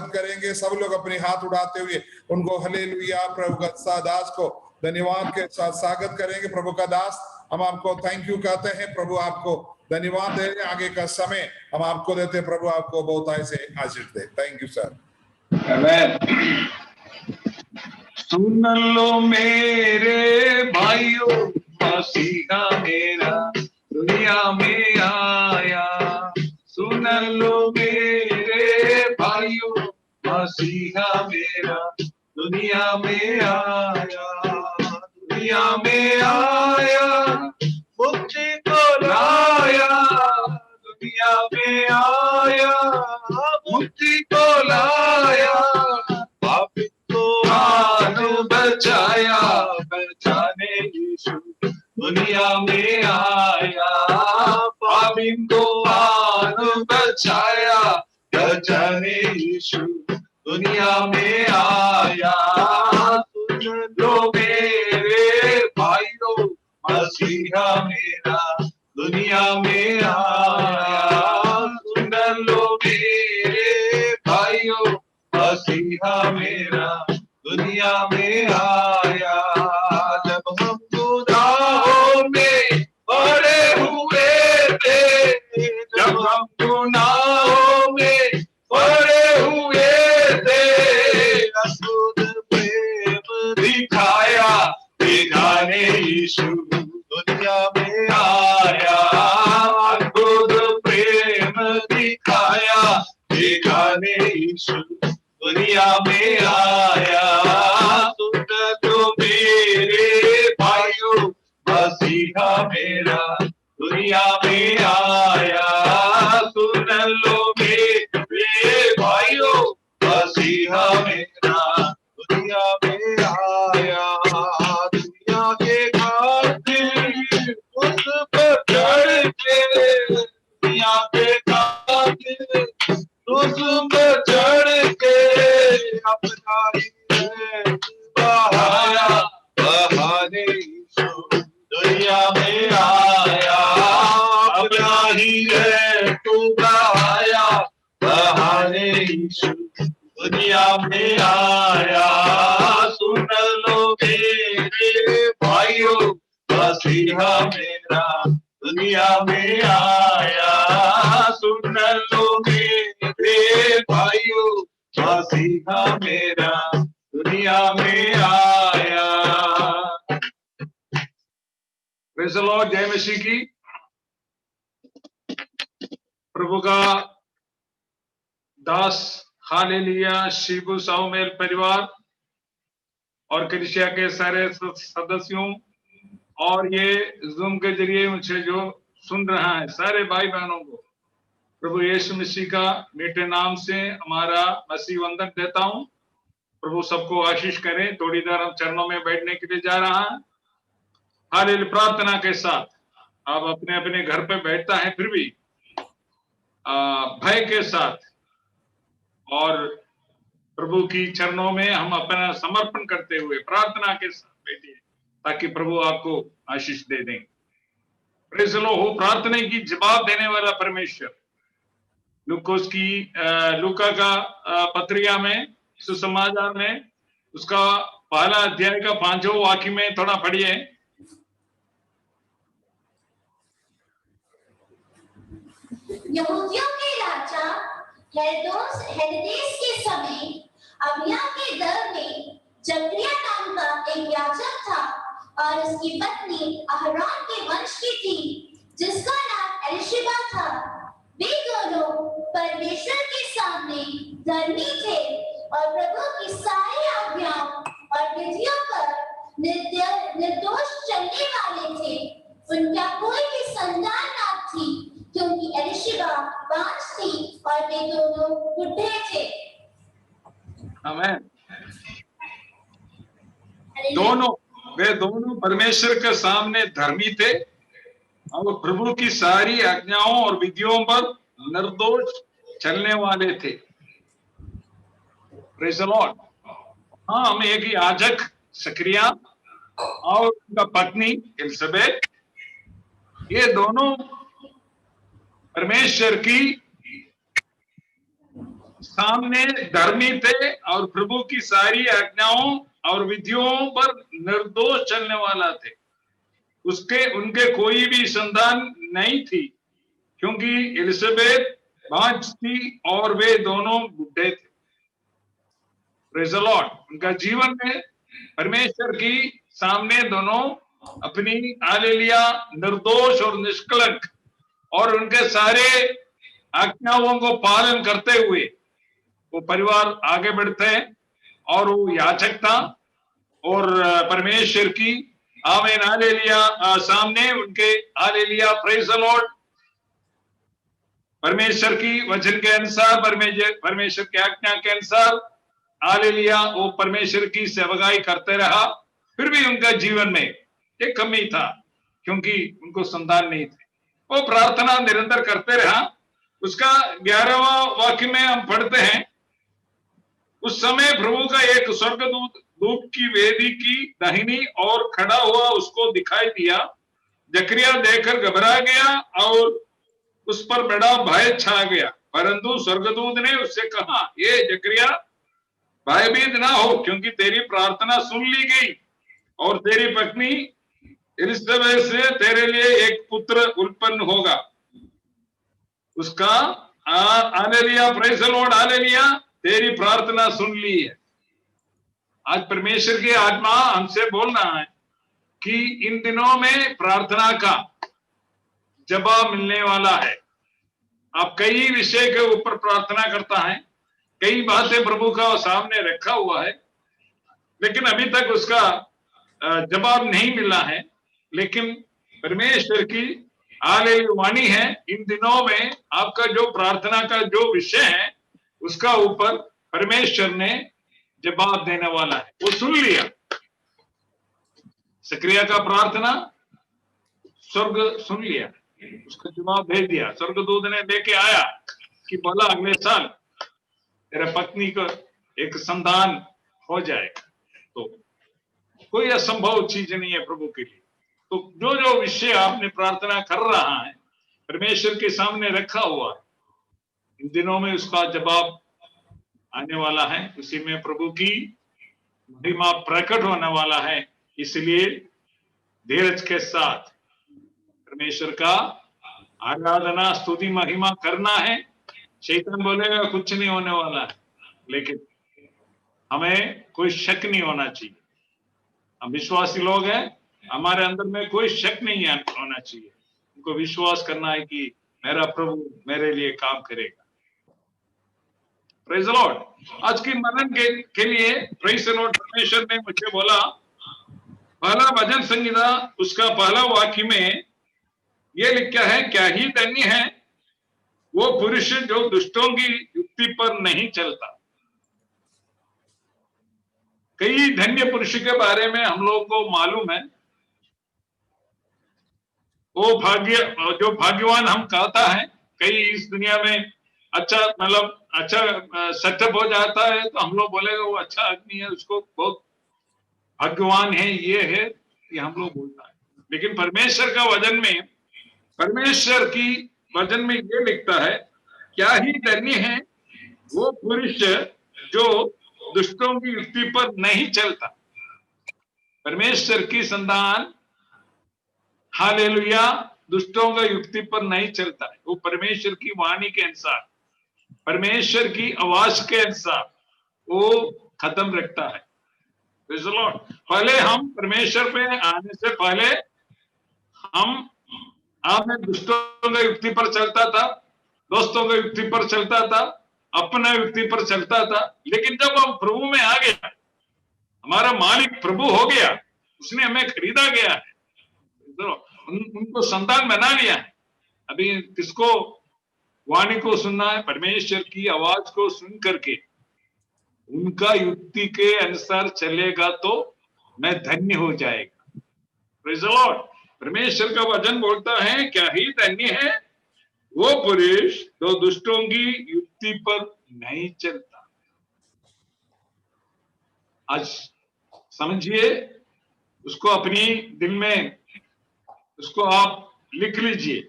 करेंगे। सब लोग अपने हाथ उठाते हुए उनको हालेलुया प्रभु का दास को धन्यवाद के साथ स्वागत करेंगे। प्रभु का दास, हम आपको थैंक यू कहते हैं। प्रभु आपको धन्यवाद दे रहे हैं। आगे का समय हम आपको देते हैं। प्रभु आपको बहुत ऐसे आशीष दे। Thank you sir. आमीन। सुन लो मेरे भाइयों, मसीहा मेरा दुनिया में आया। सुन लो मेरे भाइयों, मसीहा मेरा दुनिया में आया। दुनिया में आया, मुक्ति को लाया। दुनिया में आया, मुक्ति को लाया। पापी को आनो बचाया, बचाने यीशु दुनिया में आया। पापी को आनो बचाया, बचाने यीशु दुनिया में आया। सुन लो मेरे भाइयों, मसीहा मेरा दुनिया में आया। सुन लो मेरे भाइयों, मसीहा मेरा दुनिया में आया। जब हम गुनाहों में पड़े हुए थे, जब हम गुनाहों में पड़े हुए थे, अद्भुत प्रेम दिखाया, दिखाने यीशु दुनिया में आया। अद्भुत प्रेम दिखाया, दिखाने यीशु दुनिया में आया। सुन लो मेरे भाइयों, मसीहा मेरा दुनिया में आया। सुन लो मेरे भाइयों, मसीहा मेरा दुनिया में आया। दुनिया के खातिर उस पर चढ़ के, दुनिया के खातिर उस पर चढ़ के अपना ही बहाया, बहाने यीशु दुनिया में आया। अपना ही तू बहाया, बहाने यीशु दुनिया में आया। सुन लो मेरे भाइयों, मसीहा मेरा दुनिया में आया। सुन लो मेरे भाइयों, मसीहा मेरा दुनिया में आया। Praise the Lord. जय मसीह की। प्रभु का दास हालेलुया शिबू सामुएल परिवार और कलीसिया के सारे सदस्यों और ये जूम के जरिए मुझे जो सुन रहा है सारे भाई बहनों को प्रभु यीशु मसीह का मीठे नाम से हमारा मसीह वंदन देता हूं। प्रभु सबको आशीष करें। थोड़ी देर हम चरणों में बैठने के लिए जा रहा है। हालेलुया। प्रार्थना के साथ आप अपने अपने घर पे बैठता है, फिर भी भय के साथ और प्रभु की चरणों में हम अपना समर्पण करते हुए प्रार्थना के साथ बैठिए ताकि प्रभु आपको आशीष दे दें। Praise the Lord. हो प्रार्थना की जवाब देने वाला परमेश्वर। लूका का पत्रिका में सुसमाचार में उसका पहला अध्याय का 5वां वाक्य में थोड़ा पढ़िए। यहूदियों के राजा हेरोदेस के समय अबिय्याह के दल में जकरिया नाम का एक याजक था और उसकी पत्नी अहरोन के वंश की थी जिसका नाम एलिशिबा था। वे दोनों परमेश्वर के सामने धर्मी थे और प्रभु की सारी आज्ञाओं और विधियों पर निर्दोष चलने वाले थे। उनका कोई भी संतान न थी क्योंकि एलिशिबा बांझ थी और वे दोनों बूढ़े थे। आमीन। वे दोनों परमेश्वर के सामने धर्मी थे और प्रभु की सारी आज्ञाओं और विधियों पर निर्दोष चलने वाले थे। Praise the Lord. हाँ, हम एक याजक सकरिया और उनका पत्नी एलिसबेथ, ये दोनों परमेश्वर की सामने धर्मी थे और प्रभु की सारी आज्ञाओं और विधियों पर निर्दोष चलने वाला थे। उनके कोई भी संतान नहीं थी, क्योंकि एलिजाबेथ बांझ थी और वे दोनों बूढ़े थे। Praise the Lord. उनका जीवन में परमेश्वर की सामने दोनों अपनी हालेलुया निर्दोष और निष्कलंक और उनके सारे आज्ञाओं को पालन करते हुए वो परिवार आगे बढ़ते हैं। और वो याचक था और परमेश्वर की आमीन हालेलुया सामने उनके हालेलुया प्रेज़ द लॉर्ड परमेश्वर की वचन के अनुसार, परमेश्वर की आज्ञा के अनुसार हालेलुया वो परमेश्वर की सेवकाई करते रहा। फिर भी उनका जीवन में एक कमी था, क्योंकि उनको संतान नहीं थे। वो प्रार्थना निरंतर करते रहा। उसका 11वां वाक्य में हम पढ़ते हैं, उस समय प्रभु का एक स्वर्गदूत धूप की वेदी की दाहिनी ओर खड़ा हुआ उसको दिखाई दिया। जकरिया देखकर घबरा गया और उस पर बड़ा भय छा गया। परंतु स्वर्गदूत ने उससे कहा, ये जकरिया भयभीत ना हो, क्योंकि तेरी प्रार्थना सुन ली गई और तेरी पत्नी एलिजाबेथ से तेरे लिए एक पुत्र उत्पन्न होगा। उसका hallelujah praise the Lord hallelujah तेरी प्रार्थना सुन ली है। आज परमेश्वर की आत्मा हमसे बोल रहा है कि इन दिनों में प्रार्थना का जवाब मिलने वाला है। आप कई विषय के ऊपर प्रार्थना करता है, कई बातें प्रभु का सामने रखा हुआ है, लेकिन अभी तक उसका जवाब नहीं मिला है। लेकिन परमेश्वर की हालेलुया वाणी है, इन दिनों में आपका जो प्रार्थना का जो विषय है उसका ऊपर परमेश्वर ने जवाब देने वाला है। वो सुन लिया जकरिया का प्रार्थना, स्वर्ग सुन लिया, उसका जवाब भेज दिया। स्वर्गदूत ने लेके आया कि बोला अगले साल तेरे पत्नी को एक संतान हो जाएगा। तो कोई असंभव चीज नहीं है प्रभु के लिए। तो जो जो विषय आपने प्रार्थना कर रहा है परमेश्वर के सामने रखा हुआ है, इन दिनों में उसका जवाब आने वाला है। उसी में प्रभु की महिमा प्रकट होने वाला है। इसलिए धीरज के साथ परमेश्वर का आराधना स्तुति महिमा करना है। शैतान बोलेगा कुछ नहीं होने वाला है, लेकिन हमें कोई शक नहीं होना चाहिए। हम विश्वासी लोग हैं, हमारे अंदर में कोई शक नहीं होना चाहिए। उनको विश्वास करना है कि मेरा प्रभु मेरे लिए काम करेगा। Praise the Lord. आज की मनन के लिए प्रेज़ द लॉर्ड परमेश्वर ने मुझे बोला, पहला भजन संहिता उसका पहला वाक्य में ये लिखा है, क्या ही धन्य है वो पुरुष जो दुष्टों की युक्ति पर नहीं चलता। कई धन्य पुरुष के बारे में हम लोगों को मालूम है। वो जो भाग्यवान हम कहता है, कई इस दुनिया में अच्छा मतलब अच्छा सेटअप हो जाता है तो हम लोग बोलेगा वो अच्छा आदमी है, उसको बहुत भाग्यवान है, ये है, ये हम लोग बोलता है। लेकिन परमेश्वर का वचन में, परमेश्वर की वचन में ये लिखता है, क्या ही धन्य है वो पुरुष जो दुष्टों की युक्ति पर नहीं चलता। परमेश्वर की संतान हालेलुया दुष्टों का युक्ति पर नहीं चलता है। वो परमेश्वर की वाणी के अनुसार, परमेश्वर की आवाज के अनुसार वो खत्म रखता है। Praise the Lord. पहले हम परमेश्वर पे आने से पहले हम आपने दुष्टों का युक्ति पर चलता था, दोस्तों का युक्ति पर चलता था, अपना युक्ति पर चलता था। लेकिन जब हम प्रभु में आ गया, हमारा मालिक प्रभु हो गया, उसने हमें खरीदा गया है, उनको संतान बना लिया है। अभी किसको वाणी को सुनना है? परमेश्वर की आवाज को सुन करके उनका युक्ति के अनुसार चलेगा तो मैं धन्य हो जाएगा। Praise the Lord. परमेश्वर का वचन बोलता है, क्या ही धन्य है वो पुरुष जो दुष्टों की युक्ति पर नहीं चलता। आज समझिए, उसको अपनी दिल में उसको आप लिख लीजिए।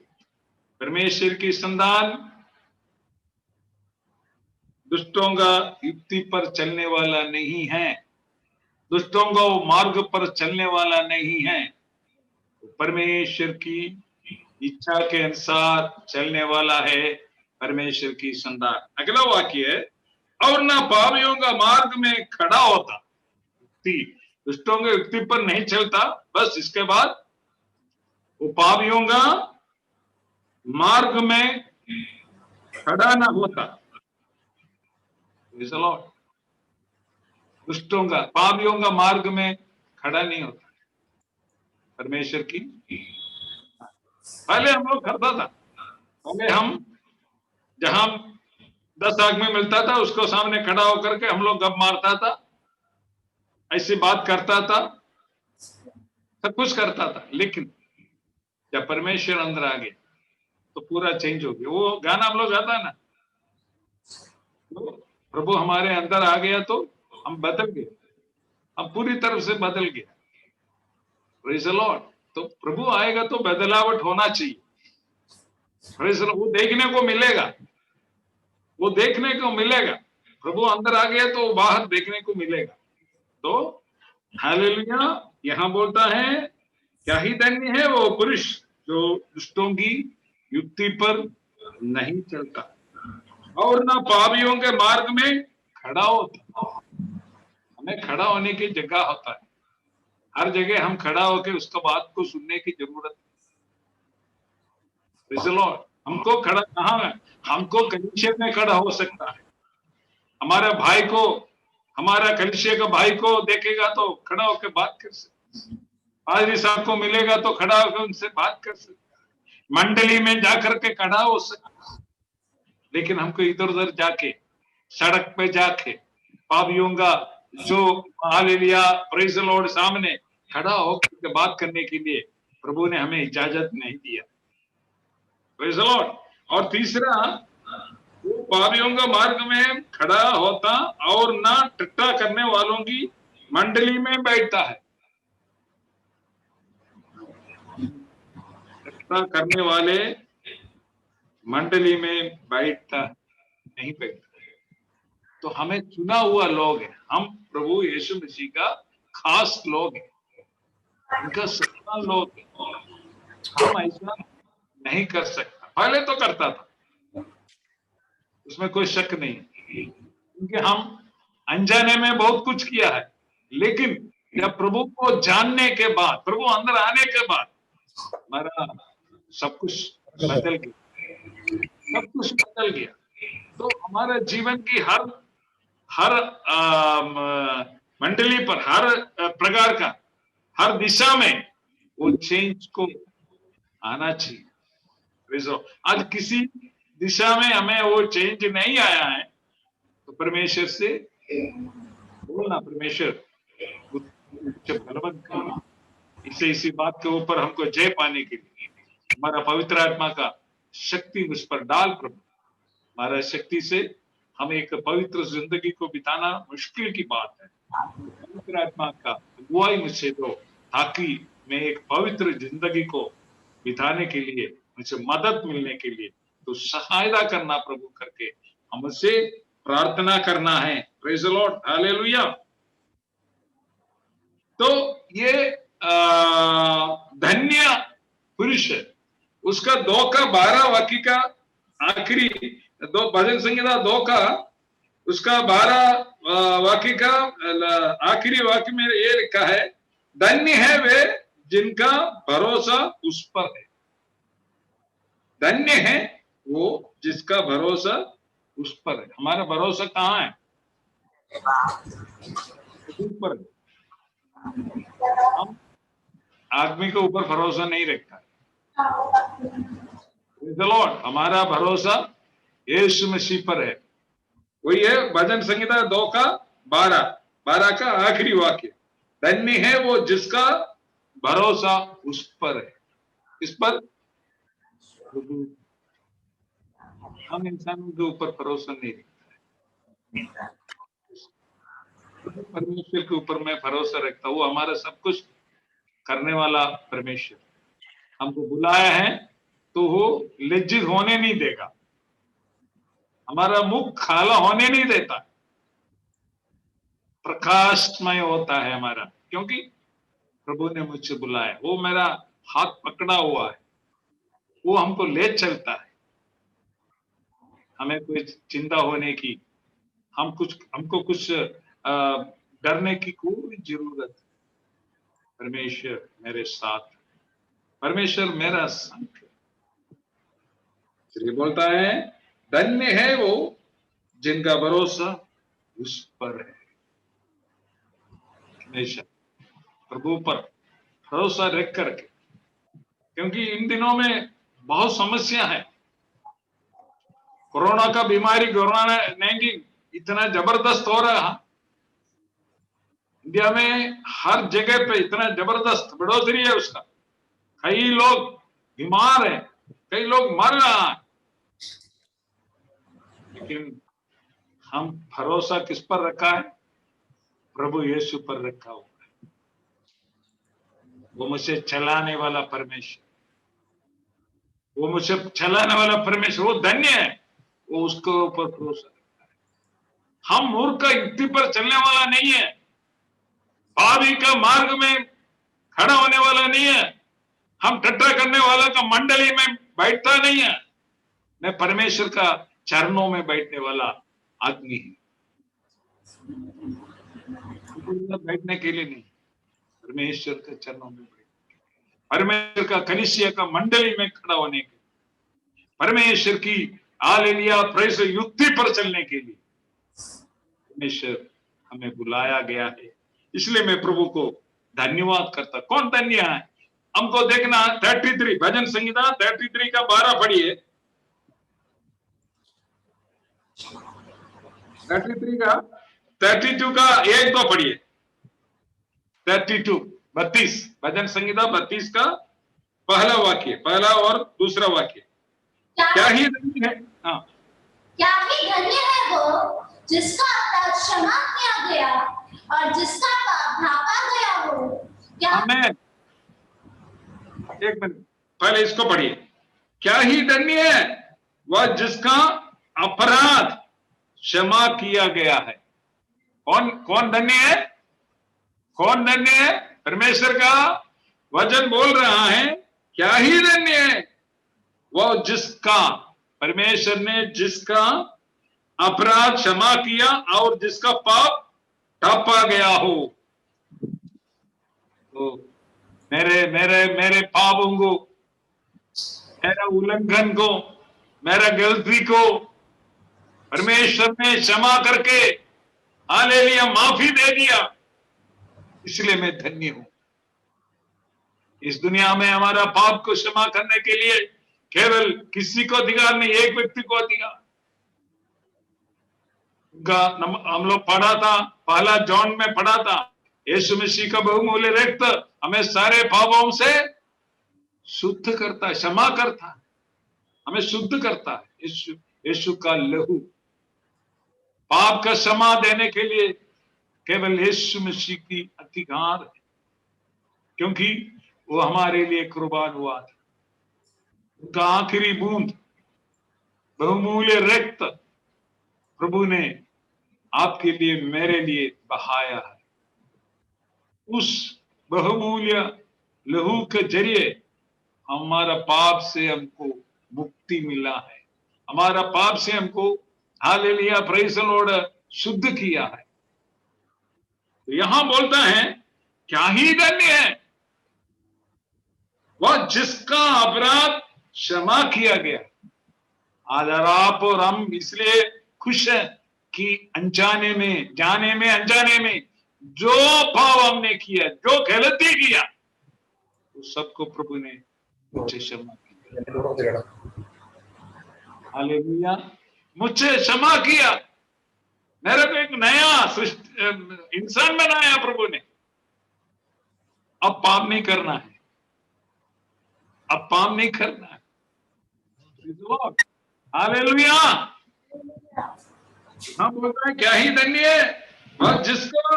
परमेश्वर की संतान दुष्टों का युक्ति पर चलने वाला नहीं है, दुष्टों का मार्ग पर चलने वाला नहीं है, परमेश्वर की इच्छा के अनुसार चलने वाला है, परमेश्वर की संतान। अगला वाक्य है, और ना पापियों का मार्ग में खड़ा होता, दुष्टों के युक्ति पर नहीं चलता, बस इसके बाद वो पापियों का मार्ग में खड़ा ना होता। दुष्टों का, पापियों का मार्ग में खड़ा नहीं होता। परमेश्वर की, पहले हम लोग करता था, पहले हम जहां 10 आदमी मिलता था उसको सामने खड़ा होकर के हम लोग गप मारता था, ऐसी बात करता था, सब कुछ करता था। लेकिन जब परमेश्वर अंदर आ गया तो पूरा चेंज हो गया। वो गाना हम लोग गाता है ना, तो प्रभु हमारे अंदर आ गया तो हम बदल गए, हम पूरी तरफ से बदल गया। Praise the Lord. तो प्रभु आएगा तो बदलावट होना चाहिए। Praise the Lord. वो देखने को मिलेगा, वो देखने को मिलेगा। प्रभु अंदर आ गया तो बाहर देखने को मिलेगा। तो हालेलुया। यहां बोलता है, क्या ही धन्य है वो पुरुष जो दुष्टों की युक्ति पर नहीं चलता और ना पापियों के मार्ग में खड़ा होता। हमें खड़ा होने की जगह होता है, हर जगह हम खड़ा होकर उसका बात को सुनने की जरूरत है। हमको खड़ा कहाँ है? हमको कलीसिया में खड़ा हो सकता है। हमारे भाई को, हमारा कलीसिया का भाई को देखेगा तो खड़ा होकर बात कर सकता, पादरी साहब को मिलेगा तो खड़ा होकर उनसे बात कर सकता, मंडली में जाकर के खड़ा हो सकता। लेकिन हमको इधर उधर जाके, सड़क पे जाके पापियों का जो हालेलुया प्रेज़ द लॉर्ड सामने खड़ा होकर बात करने के लिए प्रभु ने हमें इजाजत नहीं दिया। Praise the Lord. और तीसरा, वो पापियों का मार्ग में खड़ा होता और ना टट्टा करने वालों की मंडली में बैठता है। टट्टा करने वाले मंडली में बैठता नहीं, बैठता। तो हमें चुना हुआ लोग हैं, हम प्रभु यीशु मसीह का खास लोग हैं, उनका सच्चा लोग हैं। हम ऐसा नहीं कर सकता। पहले तो करता था, उसमें कोई शक नहीं, क्योंकि हम अनजाने में बहुत कुछ किया है। लेकिन जब प्रभु को जानने के बाद, प्रभु अंदर आने के बाद हमारा सब कुछ बदल गया, सब कुछ बदल गया। तो हमारे जीवन की हर मंडली पर, हर प्रकार का, हर दिशा में वो चेंज को आना चाहिए। आज किसी दिशा में हमें वो चेंज नहीं आया है तो परमेश्वर से बोलना, परमेश्वर बलवंत करना। इसी बात के ऊपर हमको जय पाने के लिए हमारा पवित्र आत्मा का शक्ति मुझ पर डाल प्रभु। हमारा शक्ति से हम एक पवित्र जिंदगी को बिताना मुश्किल की बात है। पवित्र आत्मा का अगुवाई मुझसे दो, ताकि मैं एक पवित्र जिंदगी को बिताने के लिए मुझे मदद मिलने के लिए तो सहायता करना प्रभु करके हमसे प्रार्थना करना है। Praise the Lord, hallelujah. तो ये धन्य पुरुष है, उसका 2 का 12 वाक्य का आखिरी, दो भजन संहिता 2 का उसका 12 वाक्य का आखिरी वाक्य में ये लिखा है, धन्य है वे जिनका भरोसा उस पर है। धन्य है वो जिसका भरोसा उस पर है। हमारा भरोसा कहाँ है? ऊपर। हम आदमी के ऊपर भरोसा नहीं रखता। लॉर्ड, हमारा भरोसा यीशु मसीह पर है। वही है भजन संहिता 2 का 12 का आखिरी वाक्य, धन्य है वो जिसका भरोसा उस पर है। इस पर हम इंसानों के ऊपर भरोसा नहीं रखता है, परमेश्वर के ऊपर मैं भरोसा रखता हूँ। वो हमारा सब कुछ करने वाला परमेश्वर हमको बुलाया है तो वो लज्जित होने नहीं देगा। हमारा मुख काला होने नहीं देता, प्रकाशमय होता है हमारा, क्योंकि प्रभु ने मुझे बुलाया, वो मेरा हाथ पकड़ा हुआ है, वो हमको ले चलता है। हमें कोई चिंता होने की, हमको कुछ डरने की कोई जरूरत नहीं। परमेश्वर मेरे साथ, परमेश्वर मेरा संग है। इसलिए बोलता है, धन्य है वो जिनका भरोसा उस पर है। हमेशा प्रभु पर भरोसा रख करके, क्योंकि इन दिनों में बहुत समस्या है। कोरोना का बीमारी, कोरोना 19 इतना जबरदस्त हो रहा, इंडिया में हर जगह पे इतना जबरदस्त बढ़ोतरी है उसका। कई लोग बीमार हैं, कई लोग मर रहा है, लेकिन हम भरोसा किस पर रखा है? प्रभु यीशु पर रखा हुआ है। वो मुझे चलाने वाला परमेश्वर, वो मुझे चलाने वाला परमेश्वर, वो धन्य है, वो उसके ऊपर भरोसा रखता है। हम मूर्ख का युक्ति पर चलने वाला नहीं है, पापी का मार्ग में खड़ा होने वाला नहीं है, हम टट्टा करने वाला का मंडली में बैठता नहीं है। मैं परमेश्वर का चरणों में बैठने वाला आदमी हूं, बैठने के लिए नहीं, परमेश्वर के चरणों में बैठने, परमेश्वर का कलीसिया का मंडली में खड़ा होने के, परमेश्वर की हालेलुया प्रेस युक्ति पर चलने के लिए परमेश्वर हमें बुलाया गया है। इसलिए मैं प्रभु को धन्यवाद करता। कौन धन्य है? हमको देखना 33 भजन संहिता 33 का 12 पढ़िए। 33 का 32 का 1-2 पढ़िए। 32 भजन संहिता 32 का पहला वाक्य, पहला और दूसरा वाक्य। क्या ही धन्य है, हाँ, क्या ही धन्य है वो जिसका अपराध क्षमा किया गया और जिसका पाप ढांपा गया हो। क्या हमें एक मिनट पहले इसको पढ़िए। क्या ही धन्य है वह जिसका अपराध क्षमा किया गया है। कौन धन्य है? कौन धन्य है? परमेश्वर का वचन बोल रहा है, क्या ही धन्य है वह जिसका, परमेश्वर ने जिसका अपराध क्षमा किया और जिसका पाप ढांपा गया हो। तो मेरे पापों को, मेरा उल्लंघन को, मेरा गलती को परमेश्वर ने क्षमा करके हालेलुया माफी दे दिया, इसलिए मैं धन्य हूं। इस दुनिया में हमारा पाप को क्षमा करने के लिए केवल किसी को अधिकार नहीं, एक व्यक्ति को अधिकार। हम लोग पढ़ा था, पहला जॉन में पढ़ा था, यीशु मसीह का बहुमूल्य रक्त हमें सारे पापों से शुद्ध करता है, क्षमा करता है, हमें शुद्ध करता है। यीशु का लहू पाप का क्षमा देने के लिए केवल यीशु मसीह की अधिकार है, क्योंकि वो हमारे लिए कुर्बान हुआ था। उनका आखिरी बूंद बहुमूल्य रक्त प्रभु ने आपके लिए, मेरे लिए बहाया है। उस बहुमूल्य लहू के जरिए हमारा पाप से हमको मुक्ति मिला है, हमारा पाप से हमको हालेलुया प्रेज़ द लॉर्ड शुद्ध किया है। तो यहां बोलता है, क्या ही धन्य है वह जिसका अपराध क्षमा किया गया। आज आप और हम इसलिए खुश हैं कि अनजाने में, जाने में, अनजाने में जो पाप हमने किया, जो गलती किया, तो सबको प्रभु ने मुझे क्षमा किया। हालेलुया, मुझे क्षमा किया, मेरे को एक नया इंसान बनाया प्रभु ने। अब पाप नहीं करना है, अब पाप नहीं करना है। हालेलुया। हम बोलते हैं, क्या ही धन्य है वह जिसका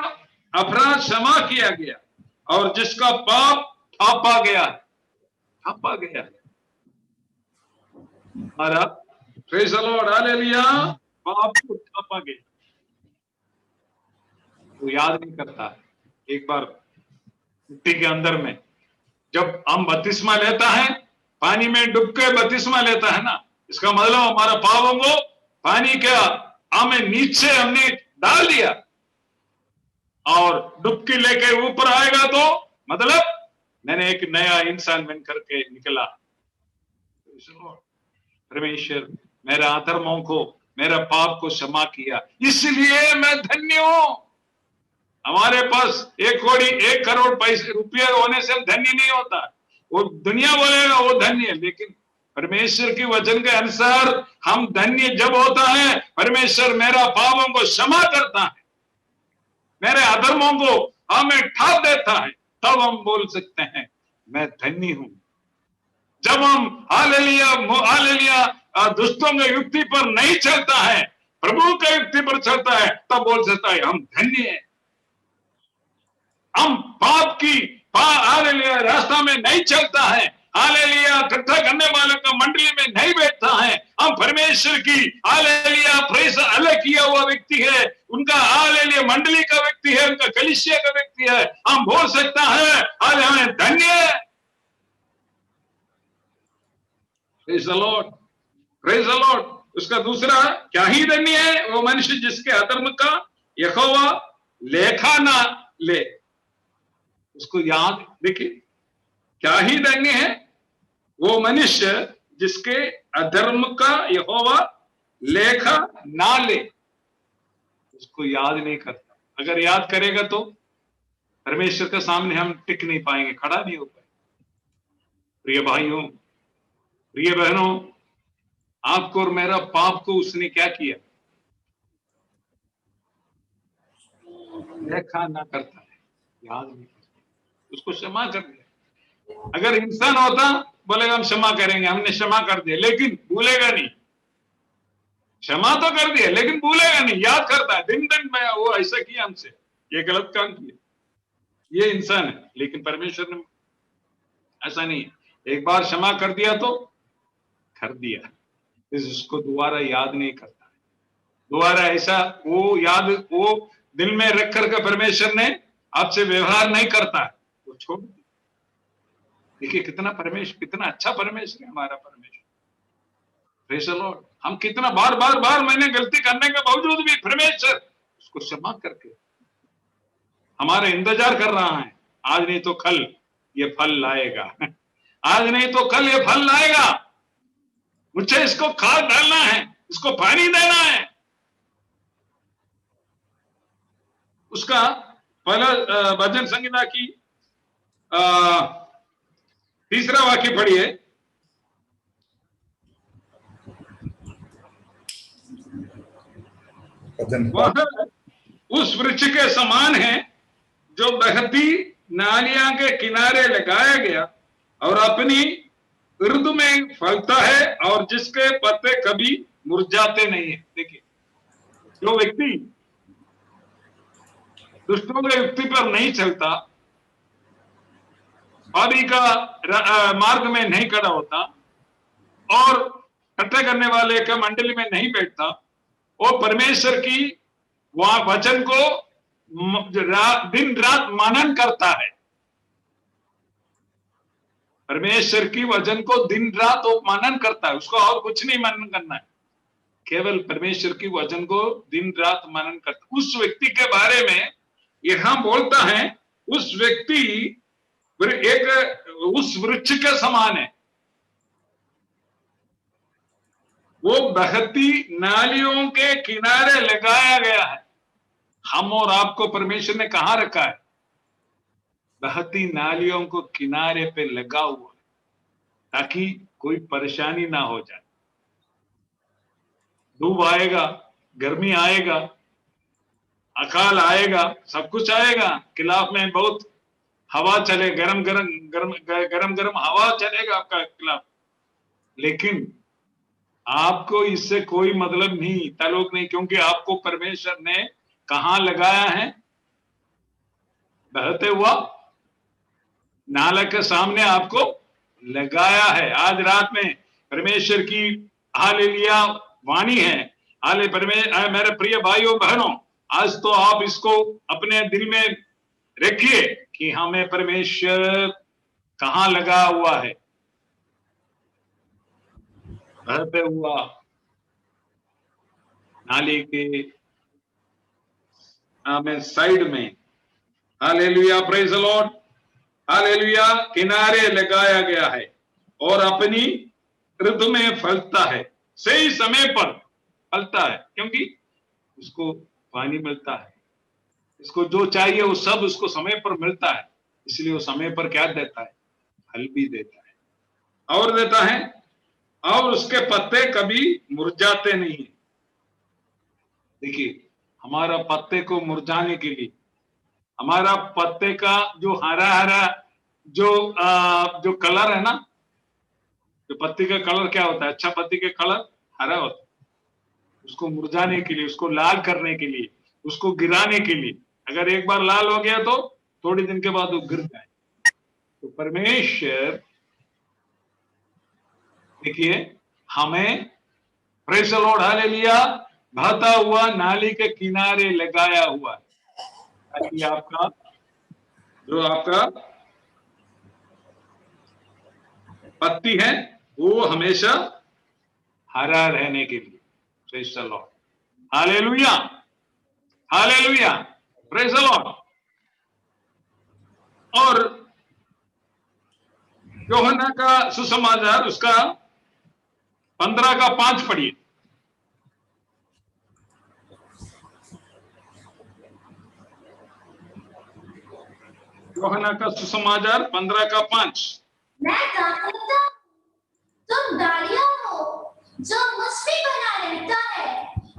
अपराध क्षमा किया गया और जिसका पाप ढांपा गया, ढांपा गया। हमारा प्रेज़ द लॉर्ड, हालेलुया। पाप को ढांपा गया, वो याद नहीं करता है। एक बार मिट्टी के अंदर में जब हम बपतिस्मा लेता है, पानी में डूब के बपतिस्मा लेता है ना, इसका मतलब हमारा पापों को पानी का हमें नीचे हमने डाल दिया, और डुबकी लेके ऊपर आएगा तो मतलब मैंने एक नया इंसान बन करके निकला। परमेश्वर मेरे अधर्मों को, मेरा पाप को क्षमा किया, इसलिए मैं धन्य हूं। हमारे पास 1 करोड़ पैसे रुपये होने से धन्य नहीं होता, वो दुनिया बोलेगा वो धन्य है, लेकिन परमेश्वर की वचन के अनुसार हम धन्य जब होता है, परमेश्वर मेरा पापों को क्षमा करता है, मेरे अधर्मों को हमें ठाप देता है, तब हम बोल सकते हैं मैं धन्य हूं। जब हम हालेलुया दुष्टों के युक्ति पर नहीं चलता है, प्रभु के युक्ति पर चलता है, तब बोल सकता है हम धन्य हैं। हम पाप की हालेलुया रास्ता में नहीं चलता है, हालेलुया इकट्ठा करने वालों का मंडली में नहीं बैठता है, हम परमेश्वर की हालेलुया प्रेस अलग किया हुआ व्यक्ति है, उनका हालेलुया मंडली का व्यक्ति है, उनका कलीसिया का व्यक्ति है, हम बोल सकता है आज हमें धन्य है। Praise the Lord, praise the Lord. उसका दूसरा क्या ही धन्य है वो मनुष्य जिसके अधर्म का यहोवा लेखा ना ले। उसको याद देखिए, क्या ही धन्य है वो मनुष्य जिसके अधर्म का यहोवा लेखा ना ले, उसको याद नहीं करता। अगर याद करेगा तो परमेश्वर के सामने हम टिक नहीं पाएंगे, खड़ा नहीं हो पाएंगे। प्रिय भाइयों, प्रिय बहनों, आपको और मेरा पाप को उसने क्या किया, लेखा ना करता है, याद नहीं करता, उसको क्षमा कर दिया। अगर इंसान होता बोलेगा हम क्षमा करेंगे, हमने क्षमा कर दिया, लेकिन भूलेगा नहीं। क्षमा तो कर दिया लेकिन भूलेगा नहीं, याद करता है, दिन दिन में वो ऐसा किया हमसे, ये गलत काम किया, ये इंसान है। लेकिन परमेश्वर ने ऐसा नहीं है, एक बार क्षमा कर दिया तो कर दिया, उसको दोबारा याद नहीं करता है। दोबारा ऐसा वो याद वो दिल में रख करके परमेश्वर ने आपसे व्यवहार नहीं करता है, वो छोड़ दिया। देखिए कितना परमेश्वर, कितना अच्छा परमेश्वर है हमारा परमेश्वर। Praise the Lord. हम कितना बार मैंने गलती करने के बावजूद भी परमेश्वर उसको क्षमा करके हमारा इंतजार कर रहा है। आज नहीं तो कल ये फल लाएगा, आज नहीं तो कल ये फल लाएगा। मुझे इसको खाद डालना है, इसको पानी देना है। उसका पहला भजन संहिता की 3रा वाक्य पढ़िए। वह उस वृक्ष के समान है जो बहती नालियां के किनारे लगाया गया और अपनी ऋतु में फलता है और जिसके पत्ते कभी मुरझाते नहीं है। देखिए, जो व्यक्ति दुष्टों के युक्ति पर नहीं चलता, पापी का मार्ग में नहीं खड़ा होता और इकट्ठा करने वाले का मंडली में नहीं बैठता, वो परमेश्वर की वहां वचन को दिन रात मनन करता है। परमेश्वर की वचन को दिन रात वो मनन करता है, उसको और कुछ नहीं मनन करना है, केवल परमेश्वर की वचन को दिन रात मनन करता है। उस व्यक्ति के बारे में यहां बोलता है, उस व्यक्ति एक उस वृक्ष के समान है, वो बहती नालियों के किनारे लगाया गया है। हम और आपको परमेश्वर ने कहां रखा है? बहती नालियों को किनारे पे लगा हुआ है, ताकि कोई परेशानी ना हो जाए। धूप आएगा, गर्मी आएगा, अकाल आएगा, सब कुछ आएगा, खिलाफ में बहुत हवा चले, गरम गरम हवा चलेगा आपका खिलाफ, लेकिन आपको इससे कोई मतलब नहीं, ताल्लुक नहीं, क्योंकि आपको परमेश्वर ने कहां लगाया है? बहते हुआ नाला के सामने आपको लगाया है। आज रात में परमेश्वर की हालेलुया वाणी है, हाले मेरे प्रिय भाइयों बहनों, आज तो आप इसको अपने दिल में रखिए कि हमें परमेश्वर कहाँ लगा हुआ है। घर पे हुआ, नाली के में साइड में, hallelujah, praise the Lord, hallelujah, किनारे लगाया गया है और अपनी ऋतु में फलता है, सही समय पर फलता है, क्योंकि उसको पानी मिलता है, इसको जो चाहिए वो सब उसको समय पर मिलता है, इसलिए वो समय पर क्या देता है, फल भी देता है और देता है, और उसके पत्ते कभी मुरझाते नहीं है। देखिए, हमारा पत्ते को मुरझाने के लिए, हमारा पत्ते का जो हरा हरा जो कलर है ना, जो पत्ती का कलर क्या होता है, अच्छा पत्ती का कलर हरा होता है, उसको मुरझाने के लिए, उसको लाल करने के लिए, उसको गिराने के लिए, अगर एक बार लाल हो गया तो थोड़ी दिन के बाद वो गिर जाए। तो परमेश्वर देखिए हमें, प्रेज़ द लॉर्ड, हालेलुया, बहता हुआ नाली के किनारे लगाया हुआ है, ताकि आपका पत्ती है वो हमेशा हरा रहने के लिए। Praise the Lord, hallelujah, hallelujah, praise the Lord. और यूहन्ना का सुसमाचार उसका 15:5 पढ़िए। यूहन्ना का सुसमाचार 15:5। मैं दाखलता हूँ, तुम डालियां हो, जो मुझ में बना रहता है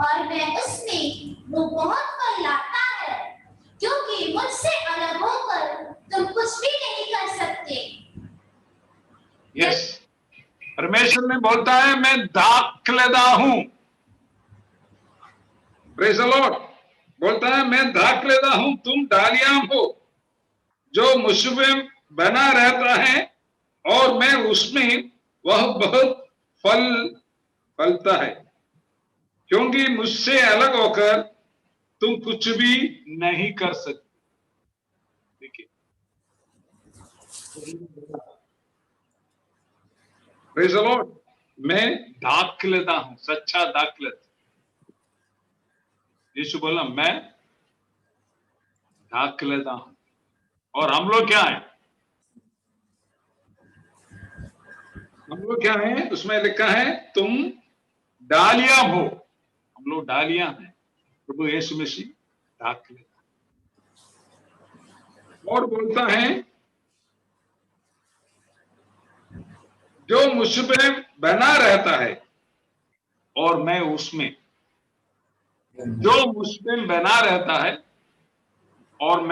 और मैं उसमें, वो बहुत फल लाता है, क्योंकि मुझसे अलग होकर तुम कुछ भी नहीं कर सकते। यस, परमेश्वर ने बोलता है मैं दाखलता हूं, प्रेज़ द लॉर्ड, बोलता है मैं दाखलता हूं, तुम डालियां हो, जो मुझ में बना रहता है और मैं उसमें, वह बहुत फल फलता है, क्योंकि मुझसे अलग होकर तुम कुछ भी नहीं कर सकते। देखिए, प्रेज़ द लॉर्ड, मैं दाखलता हूं, सच्चा दाखलत। यीशु बोला मैं दाखलता हूं, और हम लोग क्या है, हम लोग क्या है, उसमें लिखा है तुम डालियां हो, हम लोग डालियां हैं, प्रभु यीशु मसीह दाखलता। और बोलता है जो मुझ में बना रहता है और मैं उसमें, जो मुझ में बना रहता है और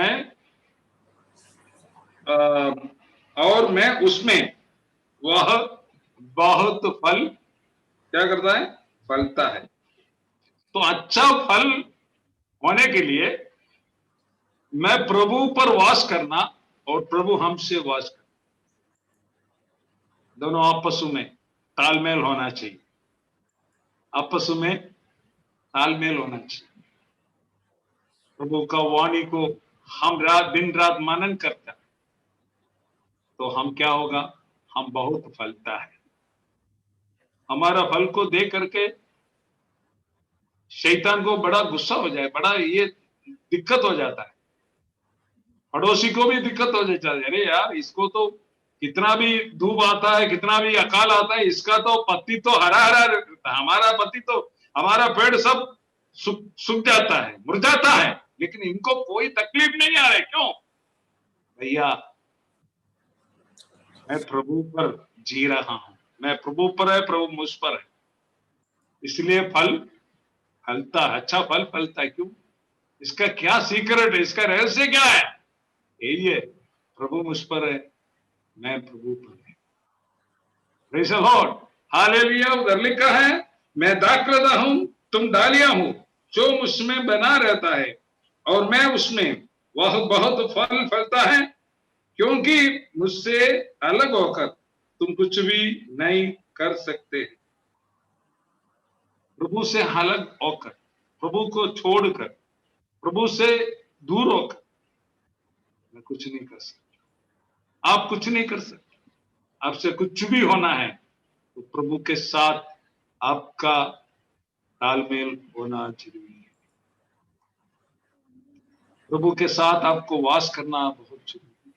मैं उसमें, वह बहुत फल क्या करता है, फलता है। तो अच्छा फल होने के लिए मैं प्रभु पर वास करना और प्रभु हमसे वास करना, दोनों आपस में तालमेल होना चाहिए, आपस में तालमेल होना चाहिए। प्रभु का वाणी को हम दिन रात मनन करता है तो हम क्या होगा, हम बहुत फलता है। हमारा फल को देख करके शैतान को बड़ा गुस्सा हो जाए, बड़ा ये दिक्कत हो जाता है, पड़ोसी को भी दिक्कत हो जाती है, अरे यार इसको तो कितना भी धूप आता है, कितना भी अकाल आता है, इसका तो पत्ती तो हरा हरा रहता है, हमारा पत्ती तो, हमारा पेड़ सब सूख जाता है, मुरझाता है, लेकिन इनको कोई तकलीफ नहीं आ रही। क्यों भैया, मैं प्रभु पर जी रहा हूं, मैं प्रभु पर है, प्रभु मुझ पर है, इसलिए फल फलता है, अच्छा फल फलता है। क्यों, इसका क्या सीक्रेट है, इसका रहस्य क्या है, यही है, प्रभु मुझ पर है, मैं प्रभु पर है। Praise the Lord, hallelujah. उधर लिखा है मैं दाखलता हूं, तुम डालियां हो, जो मुझ में बना रहता है और मैं उसमें, वह बहुत फल फलता है, क्योंकि मुझसे अलग होकर तुम कुछ भी नहीं कर सकते। प्रभु से अलग होकर, प्रभु को छोड़कर, प्रभु से दूर होकर मैं कुछ नहीं कर सकता, आप कुछ नहीं कर सकते। आपसे कुछ भी होना है तो प्रभु के साथ आपका तालमेल होना जरूरी है। प्रभु के साथ आपको वास करना बहुत जरूरी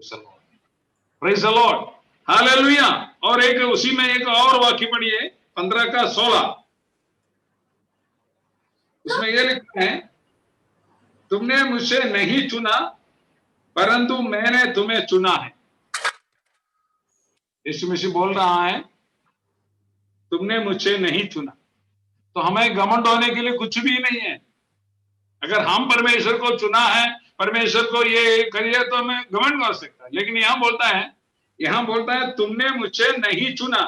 है। Praise the Lord, hallelujah. और एक उसी में एक और वाक्य पढ़िए 15:16। उसमें ये लिखा है, तुमने मुझे नहीं चुना परंतु मैंने तुम्हें चुना है। यीशु मसीह बोल रहा है, तुमने मुझे नहीं चुना। तो हमें घमंड होने के लिए कुछ भी नहीं है। अगर हम परमेश्वर को चुना है, परमेश्वर को ये करिए, तो हमें घमंड कर सकता है। लेकिन यहां बोलता है तुमने मुझे नहीं चुना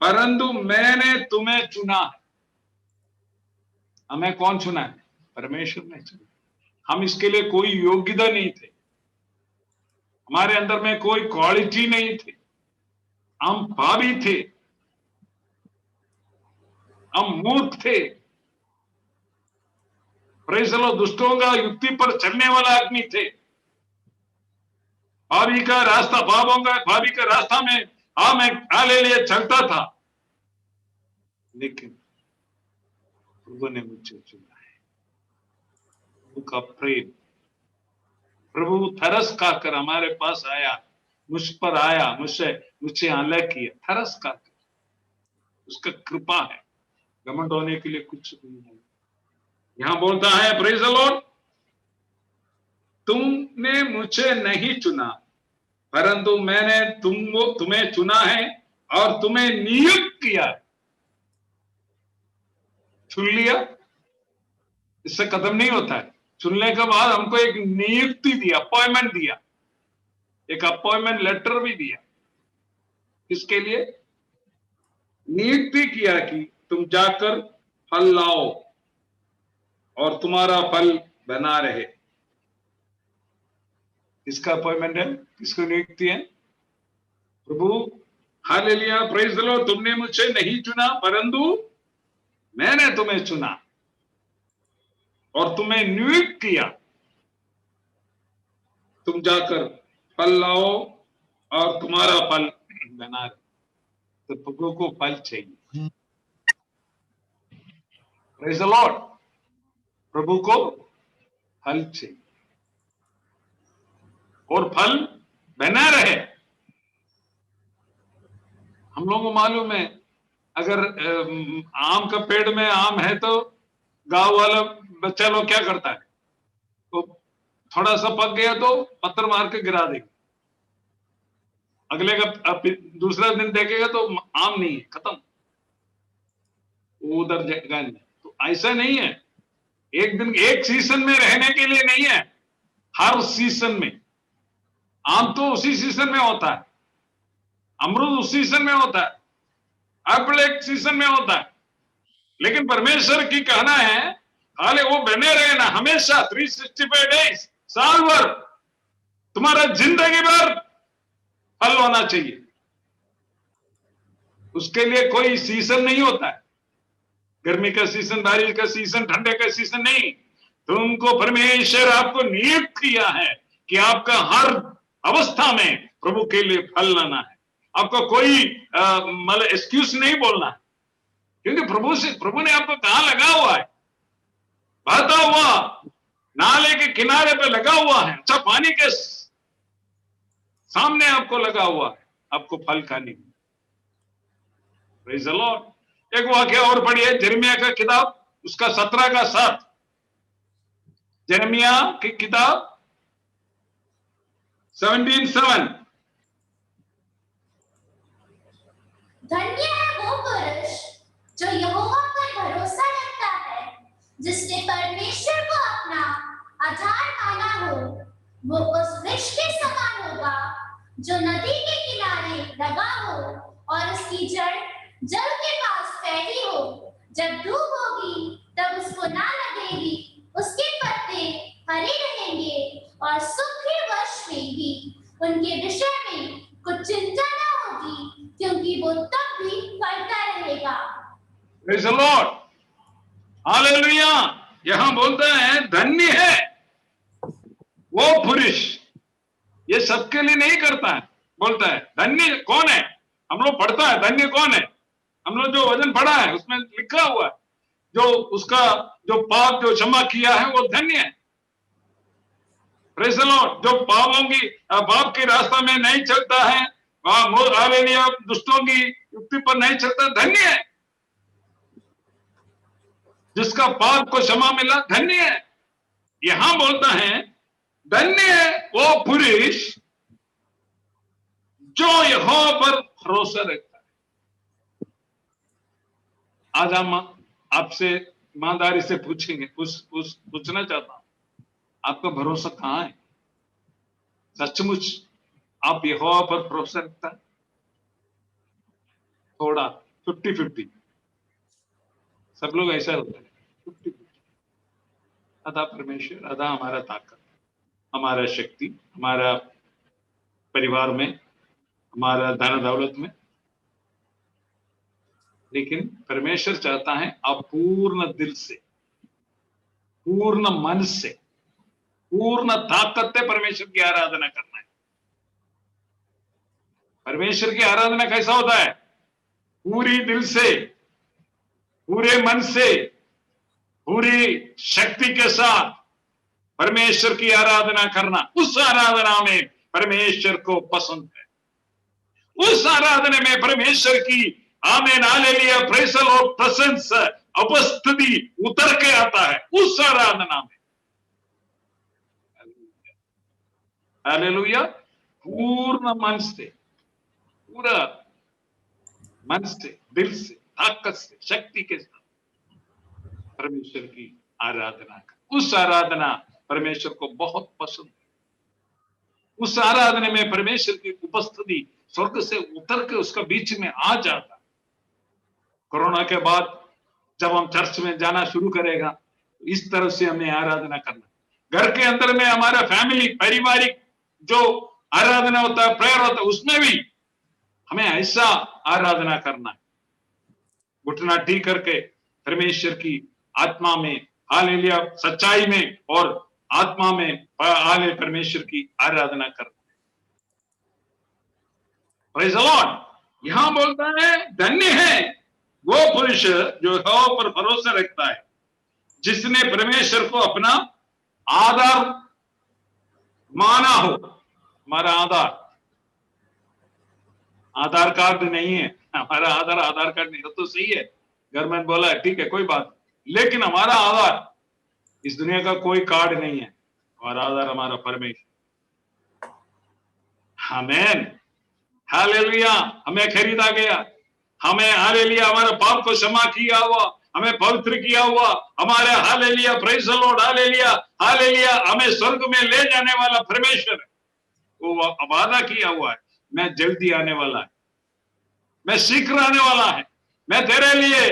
परंतु मैंने तुम्हें चुना है। हमें कौन चुना है? परमेश्वर ने चुना। हम इसके लिए कोई योग्यता नहीं थे, हमारे अंदर में कोई क्वालिटी नहीं थी, हम पापी थे, हम मूर्ख थे। प्रेज़ द लॉर्ड, दुष्टों का युक्ति पर चलने वाला आदमी थे। पापी का रास्ता में मैं हालेलुया चलता था। लेकिन प्रभु ने मुझे चुना है। प्रभु का प्रेम, प्रभु तरस खाकर हमारे पास आया, मुझ पर आया, मुझे अलग किया, तरस खाकर। उसका कृपा है, घमंड होने के लिए कुछ भी नहीं। यहां बोलता है, प्रेज़ द लॉर्ड, तुमने मुझे नहीं चुना परंतु मैंने तुम्हें चुना है और तुम्हें नियुक्त किया। चुन लिया, इससे खत्म नहीं होता है। चुनने के बाद हमको एक नियुक्ति दिया, अपॉइंटमेंट दिया, एक अपॉइंटमेंट लेटर भी दिया। किसके लिए? नियुक्ति किया कि तुम जाकर फल लाओ और तुम्हारा फल बना रहे। किसका अपॉइंटमेंट है? किसको नियुक्ति है? प्रभु, हालेलुया, प्रेज़ द लॉर्ड, तुमने मुझे नहीं चुना परंतु मैंने तुम्हें चुना और तुम्हें नियुक्त किया, तुम जाकर फल लाओ और तुम्हारा फल बना रहे। तो प्रभु को फल चाहिए। प्रेज़ द लॉर्ड, प्रभु को फल चाहिए और फल बना रहे। हम लोगों को मालूम है, अगर आम का पेड़ में आम है तो गांव वाला बच्चा लोग क्या करता है, तो थोड़ा सा पक गया तो पत्थर मार के गिरा देगा। अगले का दूसरा दिन देखेगा तो आम नहीं है, खत्म, वो उधर जगह नहीं। तो ऐसा नहीं है, एक दिन एक सीजन में रहने के लिए नहीं है। हर सीजन में आम तो उसी सीजन में होता है, अमरूद उस सीजन में होता है, एप्पल एक सीजन में होता है। लेकिन परमेश्वर की कहना है, हाले वो बने रहे ना हमेशा, 365 डेज, साल भर, तुम्हारा जिंदगी भर फल होना चाहिए। उसके लिए कोई सीजन नहीं होता है, गर्मी का सीजन, बारिश का सीजन, ठंडे का सीजन नहीं। तुमको परमेश्वर आपको नियुक्त किया है कि आपका हर अवस्था में प्रभु के लिए फल लाना है। आपको कोई मतलब एक्सक्यूज नहीं बोलना है, क्योंकि प्रभु ने आपको कहां लगा हुआ है? बहता हुआ नाले के किनारे पे लगा हुआ है, अच्छा पानी के सामने आपको लगा हुआ है, आपको फल खाने की। Praise the Lord. एक वाक्य और पढ़िए, यिर्मयाह का किताब, उसका 17:7। यिर्मयाह की किताब 17:7। धन्य है वो पुरुष जो यहोवा पर भरोसा रखता है, जिसने परमेश्वर को अपना आधार माना हो। वो उस वृक्ष के समान होगा जो नदी के किनारे लगा हो और उसकी जड़ जल के पास फैली हो। जब धूप होगी तब उसको ना लगेगी, उसके पत्ते हरे रहेंगे और सूखे वर्ष में भी उनके विषय में कुछ चिंता न होगी, क्योंकि वो तब भी फलता प्रेज़ द लॉर्ड, हालेलुया। यहां बोलते हैं धन्य है वो पुरुष, ये सबके लिए नहीं करता है, बोलता है धन्य कौन है। हम लोग पढ़ता है धन्य कौन है, हम लोग जो वचन पढ़ा है उसमें लिखा हुआ है जो उसका जो पाप जो क्षमा किया है वो धन्य है। प्रेज़ द लॉर्ड, जो पाप के रास्ता में नहीं चलता है, हालेलुया, दुष्टों की युक्ति पर नहीं चलता, धन्य है। जिसका पाप को क्षमा मिला, धन्य है। यहां बोलता है धन्य है वो पुरुष जो यहोवा पर भरोसा रखता है। आज हम आपसे ईमानदारी से पूछेंगे, पूछना चाहता हूं, आपका भरोसा कहां है? सचमुच आप यहोवा पर भरोसा रखता है? थोड़ा 50-50, सब लोग ऐसा होता है 50-50। आधा परमेश्वर, आधा हमारा ताकत, हमारा शक्ति, हमारा परिवार में, हमारा धन दौलत में। लेकिन परमेश्वर चाहता है आप पूर्ण दिल से, पूर्ण मन से, पूर्ण ताकत से परमेश्वर की आराधना करना है। परमेश्वर की आराधना कैसा होता है? पूरी दिल से, पूरे मन से, पूरी शक्ति के साथ परमेश्वर की आराधना करना। उस आराधना में परमेश्वर को पसंद है, उस आराधना में परमेश्वर की amen hallelujah praise the Lord presence, उपस्थिति उतर के आता है उस आराधना में। हालेलुया, पूर्ण मन से, पूरा मन से, दिल से, ताकत से, शक्ति के साथ परमेश्वर की आराधना कर। उस आराधना परमेश्वर को बहुत पसंद है। उस आराधना में परमेश्वर की उपस्थिति स्वर्ग से उतर के उसका बीच में आ जाता। कोरोना के बाद जब हम चर्च में जाना शुरू करेगा, इस तरह से हमें आराधना करना। घर के अंदर में हमारा फैमिली, पारिवारिक जो आराधना होता है, प्रेयर होता है, उसमें भी हमें ऐसा आराधना करना है, घुटना टेक करके परमेश्वर की आत्मा में, हालेलुया, सच्चाई में और आत्मा में हाले परमेश्वर की आराधना करना है। Praise the Lord. यहां बोलता है धन्य है वो पुरुष जो यहोवा पर भरोसा रखता है, जिसने परमेश्वर को अपना आधार माना हो। हमारा आधार कार्ड नहीं है, हमारा आधार कार्ड नहीं हो तो सही है, गवर्नमेंट बोला है ठीक है कोई बात, लेकिन हमारा आधार इस दुनिया का कोई कार्ड नहीं है। हमारा आधार हमारा परमेश्वर। आमेन, हालेलुया। हमें खरीदा गया, हमें हालेलुया हमारा पाप को क्षमा किया हुआ, हमें पवित्र किया हुआ, हमारे hallelujah praise the Lord, hallelujah hallelujah, हमें स्वर्ग में ले जाने वाला परमेश्वर है। वो वादा किया हुआ है, मैं जल्दी आने वाला है, मैं शीघ्र आने वाला है, मैं तेरे लिए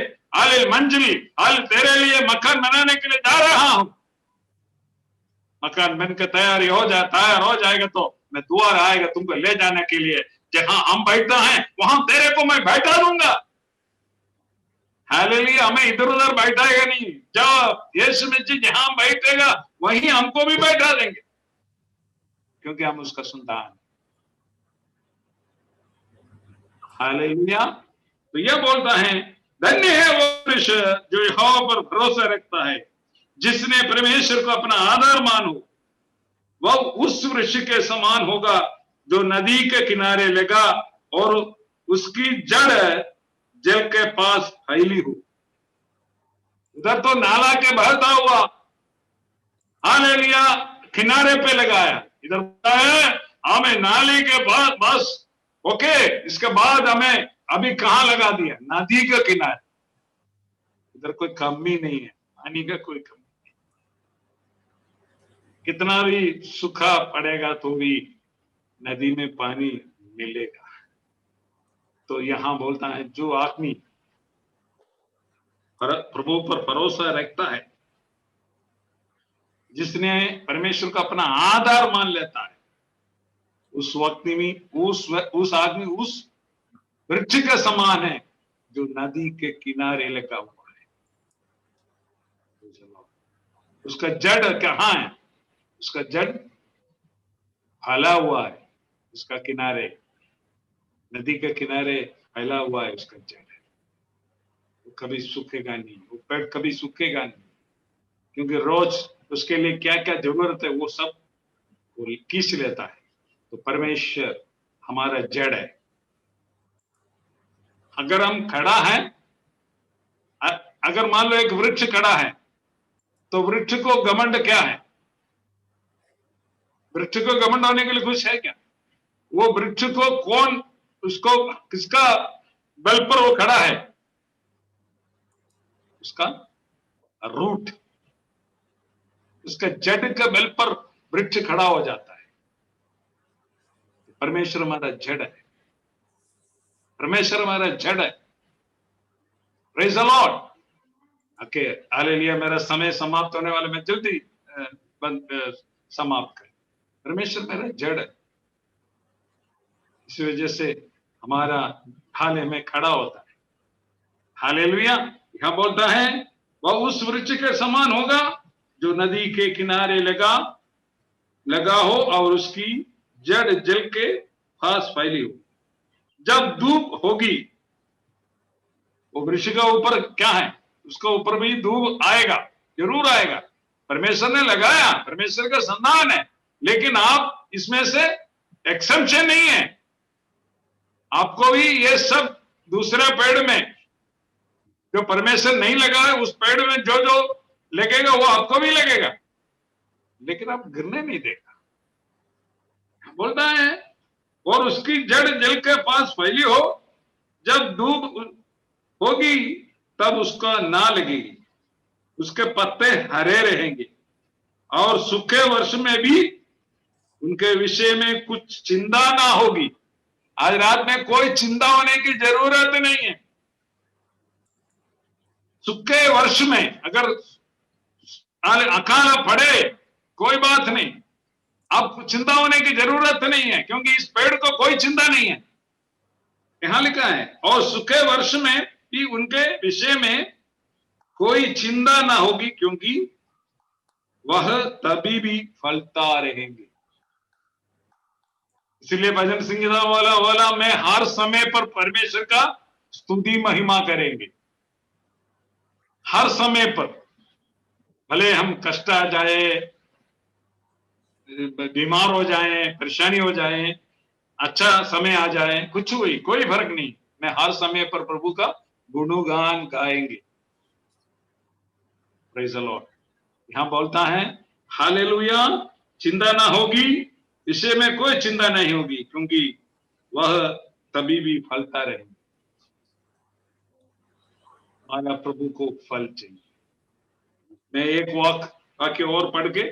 मंजिल तेरे लिए मकान बनाने के लिए जा रहा हूं। मकान बनकर तैयार हो जाएगा तो मैं द्वार आएगा तुमको ले जाने के लिए। जहां हम बैठता है वहां तेरे को मैं बैठा दूंगा। हालेलुया, हमें इधर उधर बैठाएगा नहीं। जब यीशु मसीह जहां बैठेगा वहीं हमको भी बैठा देंगे, क्योंकि हम उसका संतान। हालेलुया। तो यह बोलता है धन्य है वो पुरुष जो यहोवा पर भरोसा रखता है, जिसने परमेश्वर को अपना आधार मानो। वह उस वृक्ष के समान होगा जो नदी के किनारे लगा और उसकी जड़ जल के पास फैली हो। उधर तो नाला के बहता हुआ, हालेलुया, किनारे पे लगाया। इधर है हमें नाले के बाद बस ओके, इसके बाद हमें अभी कहां लगा दिया? नदी के किनारे। इधर कोई कमी नहीं है, पानी का कोई कमी नहीं। कितना भी सूखा पड़ेगा तो भी नदी में पानी मिलेगा। तो यहां बोलता है जो आदमी प्रभु पर भरोसा रखता है, जिसने परमेश्वर का अपना आधार मान लेता है, उस वक्त में उस आदमी उस वृक्ष के समान है जो नदी के किनारे लगा हुआ है। उसका जड़ कहाँ है? उसका जड़ फैला हुआ है, उसका किनारे, नदी के किनारे फैला हुआ है उसका जड़ है। वो कभी सूखेगा नहीं, वो पेड़ कभी सूखेगा नहीं, क्योंकि रोज उसके लिए क्या क्या जरूरत है वो सब वो खींच लेता है। तो परमेश्वर हमारा जड़ है। अगर हम खड़ा है, अगर मान लो एक वृक्ष खड़ा है, तो वृक्ष को घमंड क्या है? वृक्ष को घमंड होने के लिए कुछ है क्या? वो वृक्ष को कौन, उसको किसका बल पर वो खड़ा है? उसका रूट, उसका जड़ के बल पर वृक्ष खड़ा हो जाता है। परमेश्वर हमारा जड़ है, परमेश्वर हमारा जड़ है। Praise the Lord. Okay, hallelujah. मेरा समय समाप्त होने वाला, मैं जल्दी समाप्त कर। परमेश्वर मेरा जड़ है, इस वजह से हमारा ढाले में खड़ा होता है। हालेलुया। यहां बोलता है वह उस वृक्ष के समान होगा जो नदी के किनारे लगा हो और उसकी जड़ जल के पास फैली हो। जब धूप होगी, वो वृक्ष का ऊपर क्या है? उसके ऊपर भी धूप आएगा, जरूर आएगा। परमेश्वर ने लगाया, परमेश्वर का संतान है, लेकिन आप इसमें से एक्सेप्शन नहीं है। आपको भी ये सब दूसरे पेड़ में जो परमेश्वर नहीं लगा है, उस पेड़ में जो जो लगेगा वो आपको भी लगेगा, लेकिन आप गिरने नहीं देगा। बोलता है और उसकी जड़ जल के पास फैली हो, जब धूप होगी तब उसका ना लगेगी, उसके पत्ते हरे रहेंगे और सूखे वर्ष में भी उनके विषय में कुछ चिंता ना होगी। आज रात में कोई चिंता होने की जरूरत नहीं है। सूखे वर्ष में अगर अकाल पड़े, कोई बात नहीं, आपको चिंता होने की जरूरत नहीं है, क्योंकि इस पेड़ को कोई चिंता नहीं है। यहां लिखा है और सूखे वर्ष में भी उनके विषय में कोई चिंता ना होगी, क्योंकि वह तभी भी फलता रहेंगे। इसलिए भजन संगीता वाला मैं हर समय पर परमेश्वर का स्तुति महिमा करेंगे। हर समय पर, भले हम कष्ट आ जाए, बीमार हो जाए, परेशानी हो जाए, अच्छा समय आ जाए, कुछ हुई, कोई फर्क नहीं, मैं हर समय पर प्रभु का गुणगान गाएंगे। Praise the Lord. यहां बोलता है हालेलुया, चिंता ना होगी, विषय में कोई चिंता नहीं होगी, क्योंकि वह तभी भी फलता रहेगा। हमारा प्रभु को फल चाहिए। मैं एक वाक्य और पढ़ के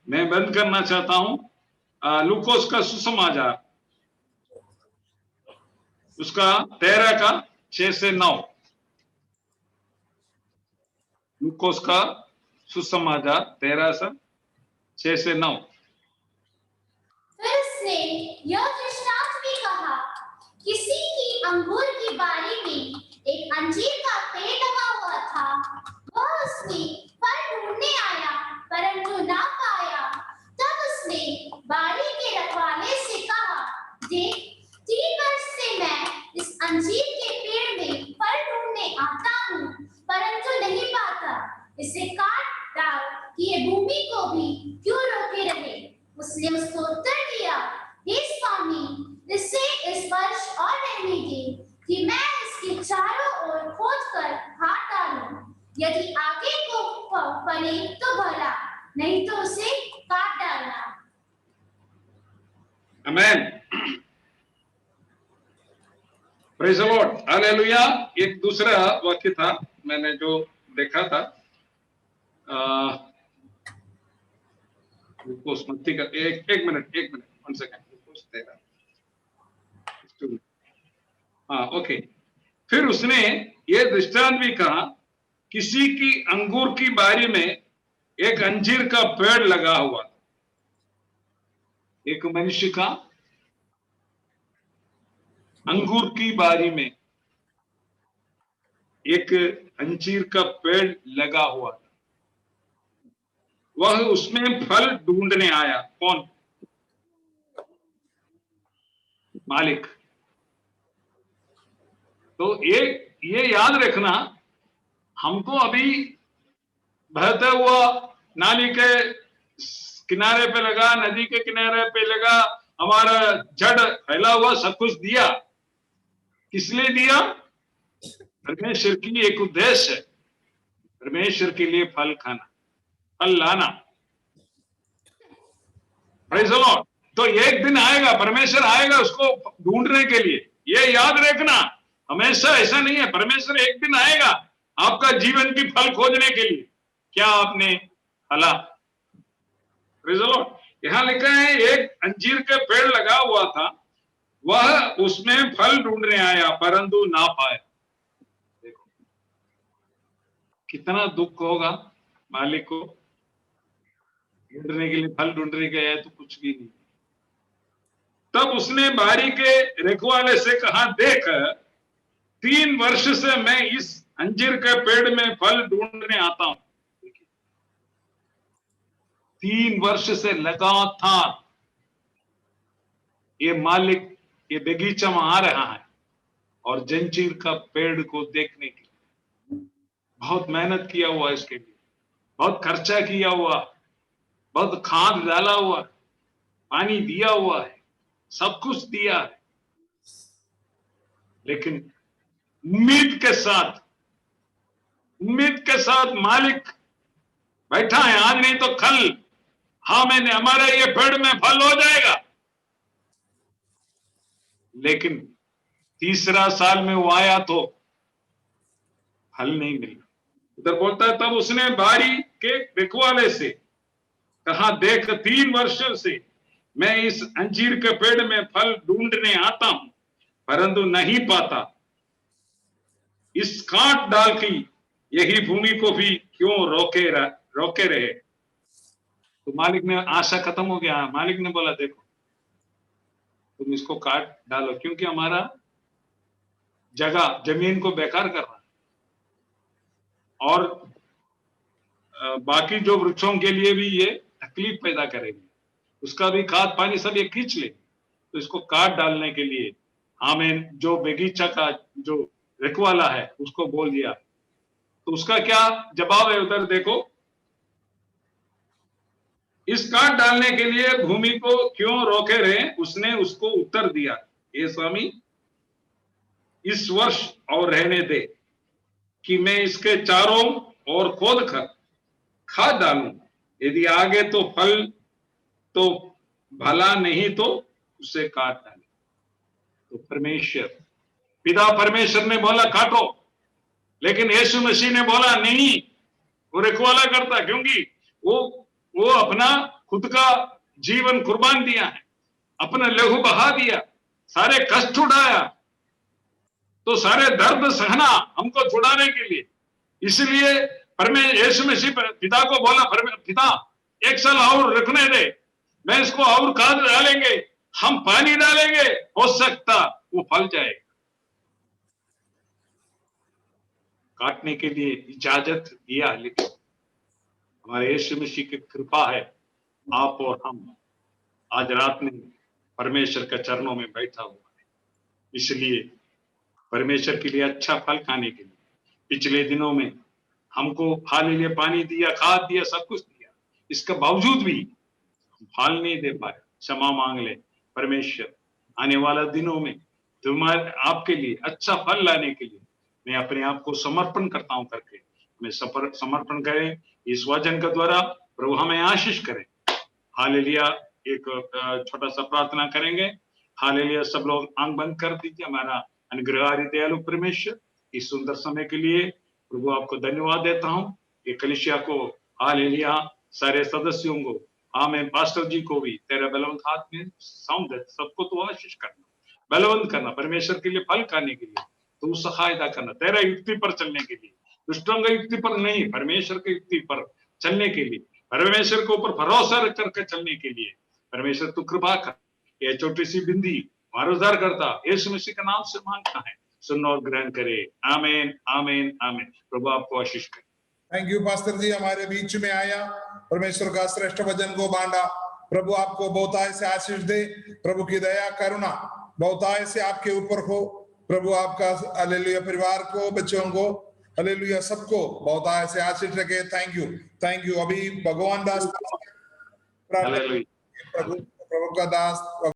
मैं बंद करना चाहता हूं। लूकोस का सुसमाचार, उसका 13 का 6 से 9। लूकोस का सुसमाचार 13 से 6 से 9। फिर उसने यह दृष्टांत भी कहा, किसी की अंगूर की बारी में एक अंजीर का पेड़ लगा हुआ था। वह उसमें फल ढूंढने आया, परंतु ना पाया। तब उसने बारी के रखवाले से कहा, देख, 3 वर्ष से मैं इस अंजीर के पेड़ में फल ढूंढने आता हूँ, परंतु नहीं पाता। इसे काट डाल कि ये भूमि को भी क्यों रोके रहे। उसने उसको उत्तर दिया, हे स्वामी, इसे इस वर्ष और रहने दे कि मैं इसके चारों ओर खोद कर हाथ डालूं। यदि आगे को फले तो भला, नहीं तो उसे काट डालना। Amen. Praise the Lord. Hallelujah. एक दूसरा वाक्य था मैंने जो देखा था, मत्ती का एक मिनट 1 सेकंड। हाँ, ओके। फिर उसने ये दृष्टांत भी कहा, किसी की अंगूर की बारी में एक अंजीर का पेड़ लगा हुआ था। एक मनुष्य का अंगूर की बारी में एक अंजीर का पेड़ लगा हुआ था, वह उसमें फल ढूंढने आया। कौन? मालिक। तो ये याद रखना, हमको अभी बहता हुआ नाली के किनारे पे लगा, नदी के किनारे पे लगा, हमारा जड़ फैला हुआ सब कुछ दिया। किस लिए दिया? परमेश्वर की एक उद्देश्य है, परमेश्वर के लिए फल खाना, फल लाना। Praise the Lord. तो एक दिन आएगा, परमेश्वर आएगा उसको ढूंढने के लिए, ये याद रखना। हमेशा ऐसा नहीं है, परमेश्वर एक दिन आएगा आपका जीवन की फल खोजने के लिए। क्या आपने फला? Praise the Lord. यहां लिखा है एक अंजीर के पेड़ लगा हुआ था, वह उसमें फल ढूंढने आया परंतु ना पाया। देखो कितना दुख होगा मालिक को, ढूंढने के लिए, फल ढूंढने के आया तो कुछ भी नहीं। तब उसने बारी के रखवाले से कहा, देख 3 वर्ष से मैं इस अंजीर के पेड़ में फल ढूंढने आता हूं। 3 वर्ष से लगातार ये मालिक ये बगीचा में आ रहा है और जंजीर का पेड़ को देखने के लिए बहुत मेहनत किया हुआ, इसके लिए बहुत खर्चा किया हुआ, बहुत खाद डाला हुआ, पानी दिया हुआ है, सब कुछ दिया है, लेकिन उम्मीद के साथ मालिक बैठा है, आज नहीं तो कल मैंने हमारा ये पेड़ में फल हो जाएगा। लेकिन तीसरा साल में वो आया तो फल नहीं मिला। उधर बोलता है, तब उसने बारी के रखवाले से कहा, देख 3 वर्षों से मैं इस अंजीर के पेड़ में फल ढूंढने आता हूं परंतु नहीं पाता। इस काट डाल की यही भूमि को भी क्यों रोके रहे। तो मालिक ने आशा खत्म हो गया। मालिक ने बोला, देखो तुम इसको काट डालो, क्योंकि हमारा जमीन को बेकार कर रहा है और बाकी जो वृक्षों के लिए भी ये तकलीफ पैदा करेगी, उसका भी खाद पानी सब ये खींच ले। तो इसको काट डालने के लिए हमें जो बगीचा का जो रखवाला है उसको बोल दिया। तो उसका क्या जवाब है उधर देखो, इस काट डालने के लिए भूमि को क्यों रोके रहे। उसने उसको उत्तर दिया, हे स्वामी, इस वर्ष और रहने दे कि मैं इसके चारों ओर खोद कर खाद डालूं, यदि आगे तो फल तो भला, नहीं तो उसे काट डाले। तो पिता परमेश्वर ने बोला काटो, लेकिन यीशु मसीह ने बोला नहीं, वो रखवाला करता, क्योंकि वो अपना खुद का जीवन कुर्बान दिया है, अपना लहू बहा दिया, सारे कष्ट उठाया, तो सारे दर्द सहना हमको छुड़ाने के लिए। इसलिए यीशु मसीह पिता को बोला, पिता 1 साल और रखने दे, मैं इसको और खाद डालेंगे, हम पानी डालेंगे, हो सकता वो फल जाएगा। काटने के लिए इजाजत दिया, लेकिन हमारे यीशु मसीह की कृपा है, आप और हम आज रात में परमेश्वर के चरणों में बैठा हुआ है। इसलिए परमेश्वर के लिए अच्छा फल खाने के लिए पिछले दिनों में हमको हालेलुया पानी दिया, खाद दिया, सब कुछ दिया, इसके बावजूद भी फल नहीं दे पाए। क्षमा मांग ले परमेश्वर, आने वाला दिनों में तुम्हारे आपके लिए अच्छा फल लाने के लिए मैं अपने आप को समर्पण करता हूं करके मैं समर्पण करें। इस वचन के द्वारा प्रभु हमें आशीष करें। हालेलुया। एक छोटा सा प्रार्थना करेंगे। हालेलुया। सब लोग आंख बंद कर दीजिए। हमारा अनुग्रहकारी दयालु परमेश्वर, इस सुंदर समय के लिए प्रभु आपको धन्यवाद देता हूं। ये कलीसिया को, हालेलुया, सारे सदस्यों को, मैं पास्टर जी को भी तेरे बलवंत हाथ में सौंप दे। सबको तो आशीष करना, बलवंत करना, परमेश्वर के लिए फल खाने के लिए तो सहायता करना, तेरा युक्ति पर चलने के लिए, दुष्टों की युक्ति पर नहीं, परमेश्वर की युक्ति पर चलने के लिए, परमेश्वर के ऊपर भरोसा रख करके चलने के लिए परमेश्वर तू कृपा कर। ये छोटी सी बिंदी मारुदार करता यीशु मसीह के नाम से मांगता है। सुन और ग्रहण करे। आमीन, आमीन, आमीन। प्रभु आपको आशीष करे। थैंक यू पास्टर जी, हमारे बीच में आया, परमेश्वर का श्रेष्ठ वचन को बांटा। प्रभु आपको बहुताय से आशीष दे। प्रभु की दया करुणा बहुताय से आपके ऊपर हो। प्रभु आपका हालेलुया परिवार को, बच्चों को, हालेलुया सबको बहुताय से आशीष रखे। Thank you, thank you. अभी भगवान दास हालेलुया। प्रभु का दास